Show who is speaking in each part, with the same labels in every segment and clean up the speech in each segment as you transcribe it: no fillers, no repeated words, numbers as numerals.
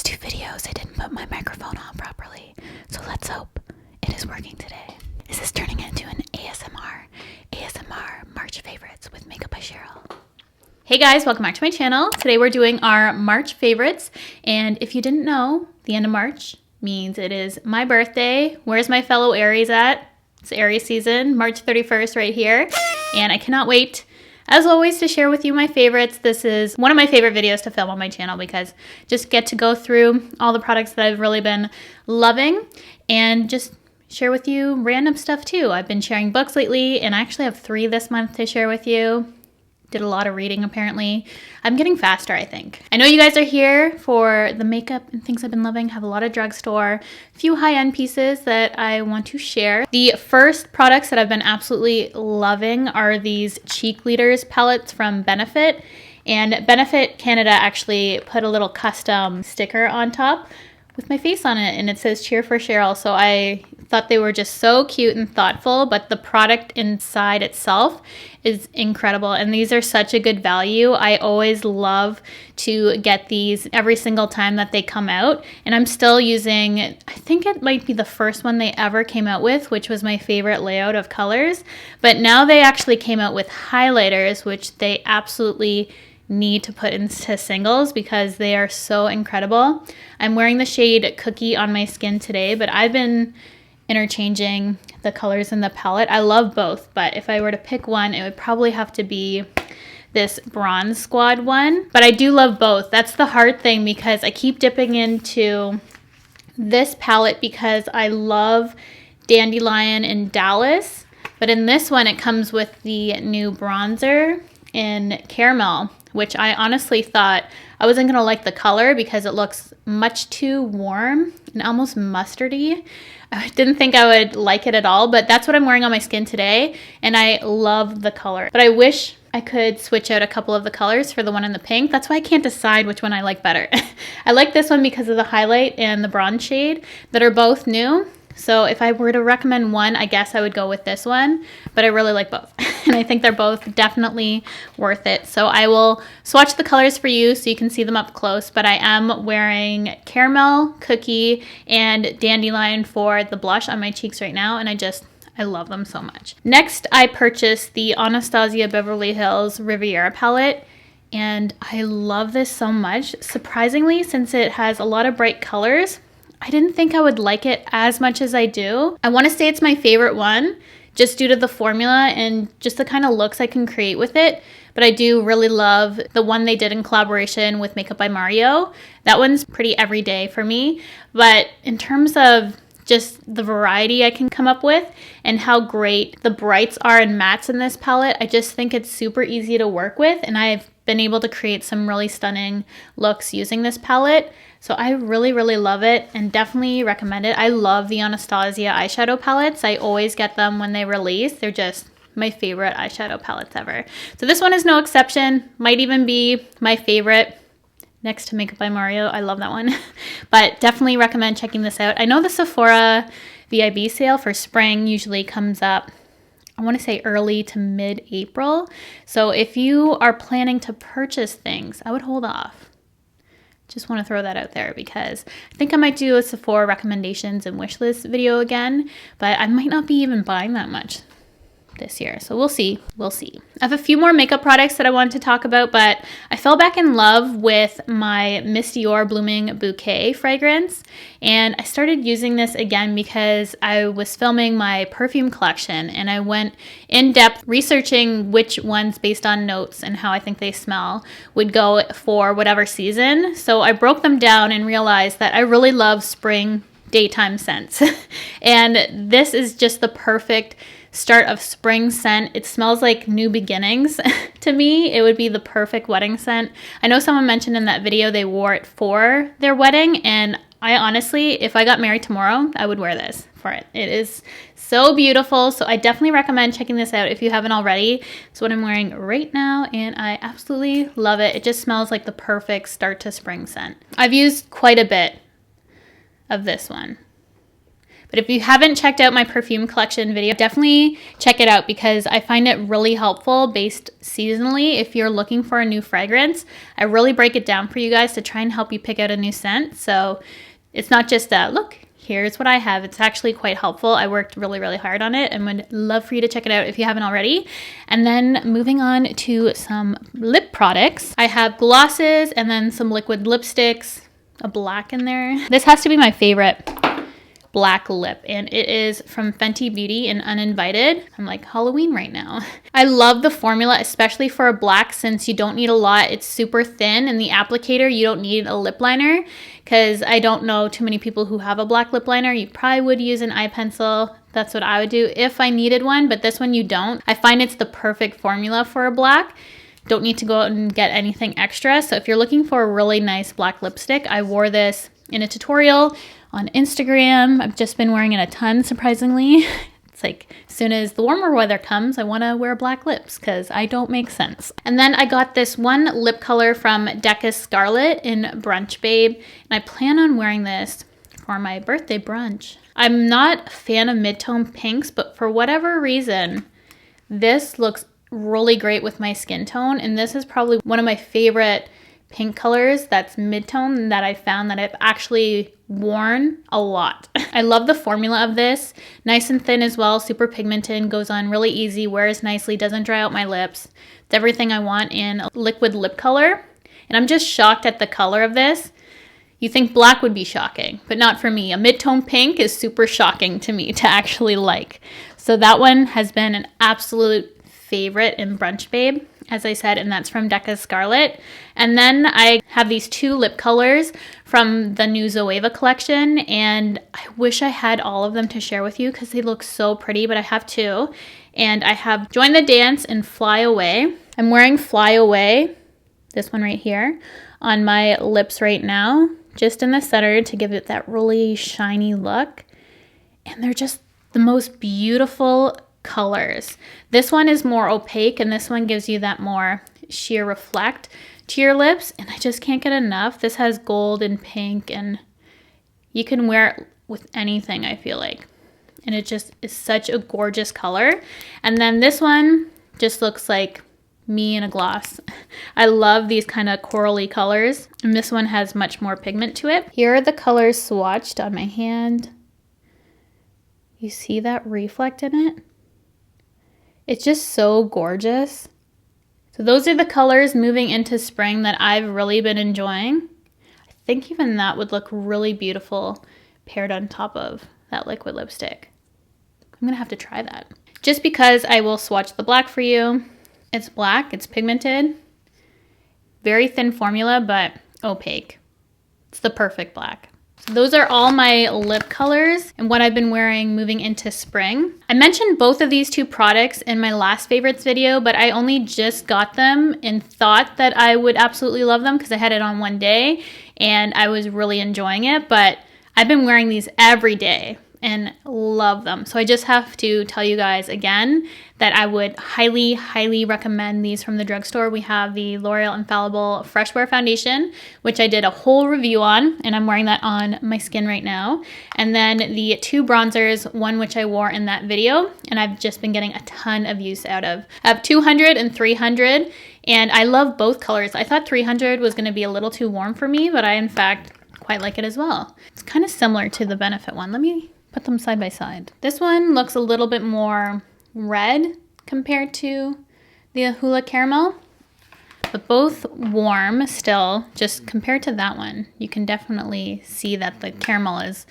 Speaker 1: last 2 videos, I didn't put my microphone on properly. So let's hope it is working today. This is turning into an ASMR March favorites with Makeup by Cheryl. Hey guys, welcome back to my channel. Today we're doing our March favorites. And if you didn't know, the end of March means it is my birthday. Where's my fellow Aries at? It's Aries season, March 31st right here. And I cannot wait, as always, to share with you my favorites. This is one of my favorite videos to film on my channel because just get to go through all the products that I've really been loving and just share with you random stuff too. I've been sharing books lately and I actually have 3 this month to share with you. Did a lot of reading apparently. I'm getting faster, I think. I know you guys are here for the makeup and things I've been loving. Have a lot of drugstore, a few high-end pieces that I want to share. The first products that I've been absolutely loving are these Cheek Leaders palettes from Benefit. And Benefit Canada actually put a little custom sticker on top with my face on it and it says Cheer for Cheryl. So I thought they were just so cute and thoughtful, but the product inside itself is incredible and these are such a good value. I always love to get these every single time that they come out, and I'm still using, I think it might be the first one they ever came out with, which was my favorite layout of colors, but now they actually came out with highlighters, which they absolutely need to put into singles because they are so incredible. I'm wearing the shade Cookie on my skin today, but I've been interchanging the colors in the palette. I love both, but if I were to pick one, it would probably have to be this Bronze Squad one. But I do love both. That's the hard thing because I keep dipping into this palette because I love Dandelion and Dallas. But in this one, it comes with the new bronzer in Caramel, which I honestly thought I wasn't going to like the color because it looks much too warm and almost mustardy. I didn't think I would like it at all, but that's what I'm wearing on my skin today, and I love the color. But I wish I could switch out a couple of the colors for the one in the pink. That's why I can't decide which one I like better. I like this one because of the highlight and the bronze shade that are both new. So if I were to recommend one, I guess I would go with this one, but I really like both. And I think they're both definitely worth it. So I will swatch the colors for you so you can see them up close, but I am wearing Caramel, Cookie, and Dandelion for the blush on my cheeks right now, and I love them so much. Next, I purchased the Anastasia Beverly Hills Riviera palette. And I love this so much. Surprisingly, since it has a lot of bright colors, I didn't think I would like it as much as I do. I want to say it's my favorite one just due to the formula and just the kind of looks I can create with it. But I do really love the one they did in collaboration with Makeup by Mario. That one's pretty everyday for me. But in terms of just the variety I can come up with and how great the brights are and mattes in this palette, I just think it's super easy to work with. And I've been able to create some really stunning looks using this palette. So I really, really love it and definitely recommend it. I love the Anastasia eyeshadow palettes. I always get them when they release. They're just my favorite eyeshadow palettes ever. So this one is no exception. Might even be my favorite next to Makeup by Mario. I love that one. But definitely recommend checking this out. I know the Sephora VIB sale for spring usually comes up, I want to say early to mid-April. So if you are planning to purchase things, I would hold off. Just want to throw that out there because I think I might do a Sephora recommendations and wish list video again, but I might not be even buying that much this year. So we'll see. We'll see. I have a few more makeup products that I wanted to talk about, but I fell back in love with my Misti Blooming Bouquet fragrance. And I started using this again because I was filming my perfume collection and I went in depth researching which ones based on notes and how I think they smell would go for whatever season. So I broke them down and realized that I really love spring daytime scents. And this is just the perfect start of spring scent. It smells like new beginnings. To me, it would be the perfect wedding scent. I know someone mentioned in that video they wore it for their wedding, and I honestly, if I got married tomorrow, I would wear this for it. It is so beautiful. So I definitely recommend checking this out if you haven't already. It's what I'm wearing right now and I absolutely love it. It just smells like the perfect start to spring scent. I've used quite a bit of this one.
Speaker 2: But if you haven't checked out my perfume collection video, definitely check it out because I find it really helpful based seasonally. If you're looking for a new fragrance, I really break it down for you guys to try and help you pick out a new scent. So it's not just that, look, here's what I have. It's actually quite helpful. I worked really, really hard on it and would love for you to check it out if you haven't already. And then moving on to some lip products. I have glosses and then some liquid lipsticks, a black in there. This has to be my favorite black lip, and it is from Fenty Beauty in Uninvited. I'm like Halloween right now. I love the formula, especially for a black, since you don't need a lot. It's super thin, and the applicator, you don't need a lip liner, because I don't know too many people who have a black lip liner. You probably would use an eye pencil. That's what I would do if I needed one, but this one you don't. I find it's the perfect formula for a black. Don't need to go out and get anything extra. So if you're looking for a really nice black lipstick, I wore this in a tutorial on Instagram. I've just been wearing it a ton, surprisingly. It's like, as soon as the warmer weather comes, I want to wear black lips because I don't make sense. And then I got this one lip color from Decca Scarlet in Brunch Babe, and I plan on wearing this for my birthday brunch. I'm not a fan of mid-tone pinks, but for whatever reason, this looks really great with my skin tone, and this is probably one of my favorite pink colors that's mid-tone that I found that I've actually worn a lot. I love the formula of this. Nice and thin as well, super pigmented, goes on really easy, wears nicely, doesn't dry out my lips. It's everything I want in a liquid lip color. And I'm just shocked at the color of this. You think black would be shocking, but not for me. A mid-tone pink is super shocking to me to actually like. So that one has been an absolute favorite in Brunch Babe, as I said, and that's from Decca Scarlet. And then I have these two lip colors from the new Zoeva collection, and I wish I had all of them to share with you because they look so pretty, but I have two. And I have Join the Dance and Fly Away. I'm wearing Fly Away, this one right here, on my lips right now, just in the center to give it that really shiny look. And they're just the most beautiful colors. This one is more opaque, and this one gives you that more sheer reflect to your lips, and I just can't get enough. This has gold and pink, and you can wear it with anything, I feel like. And it just is such a gorgeous color. And then this one just looks like me in a gloss. I love these kind of corally colors, and this one has much more pigment to it. Here are the colors swatched on my hand. You see that reflect in it? It's just so gorgeous. So those are the colors moving into spring that I've really been enjoying. I think even that would look really beautiful paired on top of that liquid lipstick. I'm gonna have to try that. Just because I will swatch the black for you. It's black, it's pigmented, very thin formula, but opaque. It's the perfect black. So those are all my lip colors and what I've been wearing moving into spring. I mentioned both of these two products in my last favorites video, but I only just got them and thought that I would absolutely love them because I had it on one day and I was really enjoying it, but I've been wearing these every day and love them. So I just have to tell you guys again that I would highly, highly recommend these from the drugstore. We have the L'Oreal Infallible Fresh Wear Foundation, which I did a whole review on, and I'm wearing that on my skin right now. And then the two bronzers, one which I wore in that video, and I've just been getting a ton of use out of. I have 200 and 300, and I love both colors. I thought 300 was gonna be a little too warm for me, but I, in fact, quite like it as well. It's kind of similar to the Benefit one. Let me put them side by side. This one looks a little bit more red compared to the Hula Caramel, but both warm still. Just compared to that one, you can definitely see that the caramel is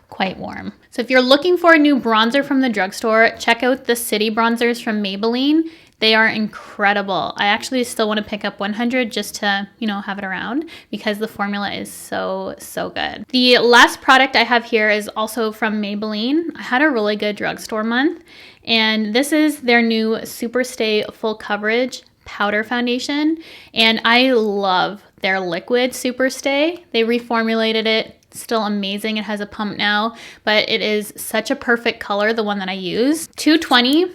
Speaker 2: quite warm. So if you're looking for a new bronzer from the drugstore, check out the City bronzers from Maybelline. They are incredible. I actually still want to pick up 100 just to, you know, have it around because the formula is so, so good. The last product I have here is also from Maybelline. I had a really good drugstore month, and this is their new Superstay Full Coverage Powder Foundation, and I love their liquid Superstay. They reformulated it. Still amazing. It has a pump now, but it is such a perfect color, the one that I use. $2.20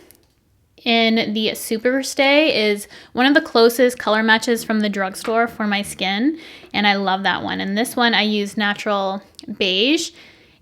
Speaker 2: in the Superstay is one of the closest color matches from the drugstore for my skin, and I love that one. And this one I use Natural Beige,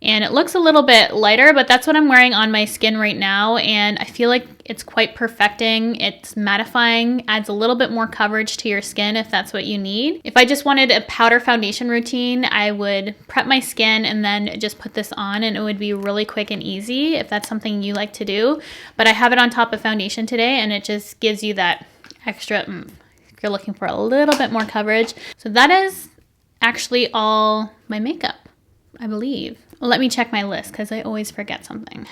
Speaker 2: and it looks a little bit lighter, but that's what I'm wearing on my skin right now, and I feel like it's quite perfecting. It's mattifying, adds a little bit more coverage to your skin if that's what you need. If I just wanted a powder foundation routine, I would prep my skin and then just put this on, and it would be really quick and easy if that's something you like to do. But I have it on top of foundation today, and it just gives you that extra if you're looking for a little bit more coverage. So that is actually all my makeup, I believe. Well, let me check my list because I always forget something.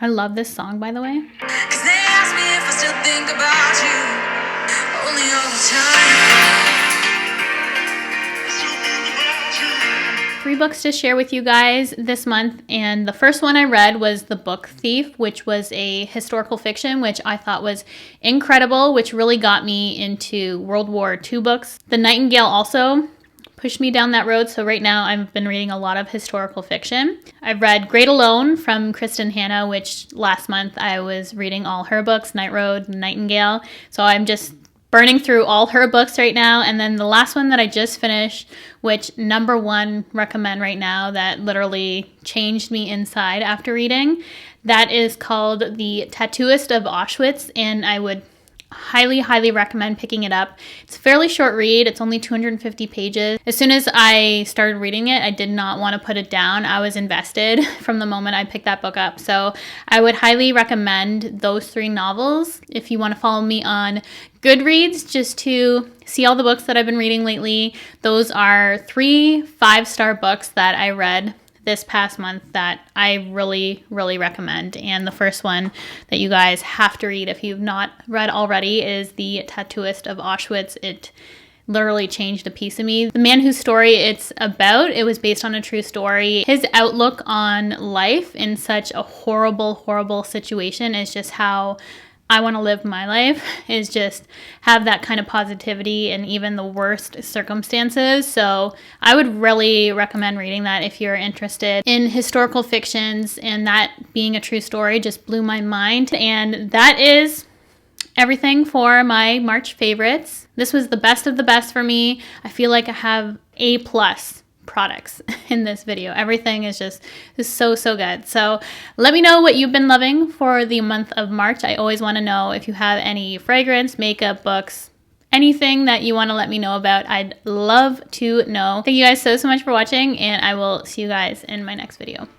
Speaker 2: I love this song, by the way. 'Cause they ask me if I still think about you, only all the time. 3 books to share with you guys this month, and the first one I read was The Book Thief, which was a historical fiction, which I thought was incredible, which really got me into World War II books. The Nightingale also pushed me down that road, so right now I've been reading a lot of historical fiction. I've read Great Alone from Kristin Hanna, which last month I was reading all her books, Night Road, Nightingale, so I'm just burning through all her books right now. And then the last one that I just finished, which #1 recommend right now, that literally changed me inside after reading, that is called The Tattooist of Auschwitz, and I would highly recommend picking it up. It's a fairly short read. It's only 250 pages. As soon as I started reading it, I did not want to put it down. I was invested from the moment I picked that book up. So I would highly recommend those 3 novels if you want to follow me on Goodreads just to see all the books that I've been reading lately. Those are 3 5-star books that I read this past month that I really recommend. And the first one that you guys have to read if you've not read already is The Tattooist of Auschwitz. It literally changed a piece of me. The man whose story it's about, it was based on a true story. His outlook on life in such a horrible situation is just how I want to live my life, is just have that kind of positivity in even the worst circumstances. So I would really recommend reading that if you're interested in historical fictions, and that being a true story just blew my mind. And that is everything for my March favorites. This was the best of the best for me. I feel like I have A+ products in this video. Everything is just so good. So let me know what you've been loving for the month of March. I always want to know if you have any fragrance, makeup, books, anything that you want to let me know about. I'd love to know. Thank you guys so much for watching, and I will see you guys in my next video.